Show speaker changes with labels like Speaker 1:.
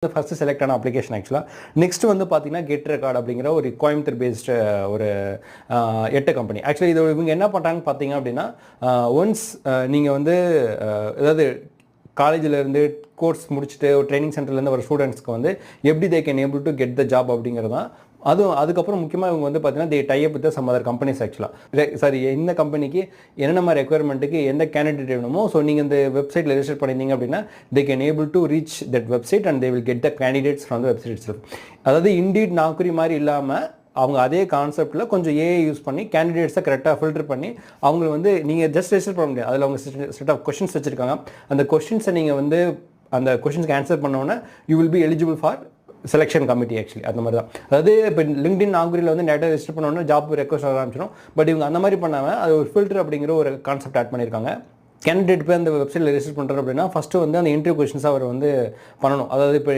Speaker 1: First select ஆன application ஆக்சுவலாக. Next வந்து பார்த்தீங்கன்னா கெட் ரெக்கார்ட் அப்படிங்கிற ஒரு கோயம்புத்தூர் பேஸ்டு ஒரு 8 கம்பெனி. ஆக்சுவலி இது இவங்க என்ன பண்ணுறாங்கன்னு பார்த்தீங்க அப்படின்னா, ஒன்ஸ் நீங்கள் வந்து அதாவது காலேஜிலேருந்து கோர்ஸ் முடிச்சுட்டு ஒரு ட்ரைனிங் சென்டர்லேருந்து வர ஸ்டூடெண்ட்ஸ்க்கு வந்து எப்படி they can able to get the job அப்படிங்கிறது தான். அதுக்கப்புறம் முக்கியமாக இவங்க வந்து பார்த்தீங்கன்னா they tie up with some other companies ஆக்சுவலாக. சாரி, எந்த கம்பெனிக்கு என்னென்ன மாதிரி ரெக்குயர்மெண்ட்டுக்கு எந்த கேண்டிடேட் வேணுமோ, ஸோ நீங்கள் இந்த வெப்சைட்டில் ரெஜிஸ்டர் பண்ணியிருந்தீங்க அப்படின்னா தே can able to reach that website and they will get the candidates from the website itself. அதாவது இண்டீட் நாக்குரி மாதிரி இல்லாமல் அவங்க அதே கான்செப்டில் கொஞ்சம் ஏஐ யூஸ் பண்ணி கேண்டிடேட்ஸை கரெக்டாக ஃபில்டர் பண்ணி அவங்க வந்து நீங்கள் ஜஸ்ட் ரெஜிஸ்டர் பண்ண முடியாது. அதில் அவங்க செட் ஆஃப் கொஷின்ஸ் வச்சுருக்காங்க. அந்த கொஷின்ஸை நீங்கள் வந்து அந்த கொஷின்ஸ்க்கு ஆன்சர் பண்ணோன்னே you will be eligible for selection committee. Actually அந்த மாதிரி தான். அதாவது இப்போ லிங்க்டின் நாக்குரியில் வந்து டேட்டா ரெஜிஸ்டர் பண்ணோன்னா ஜாப் ரெக்வஸ்ட் வர ஆரம்பிச்சிடும். பட் இவங்க அந்த மாதிரி பண்ணாமல் அது ஒரு ஃபில்டர் அப்படிங்கிற ஒரு கான்செப்ட் ஆட் பண்ணியிருக்காங்க. கேண்டிடேட் போய் அந்த வெப்சைட்டில் ரெஜிஸ்டர் பண்ணுறோம் அப்படின்னா ஃபஸ்ட்டு வந்து அந்த இன்டர்வியூ கொஷின்ஸாக அவர் வந்து பண்ணணும். அதாவது இப்போ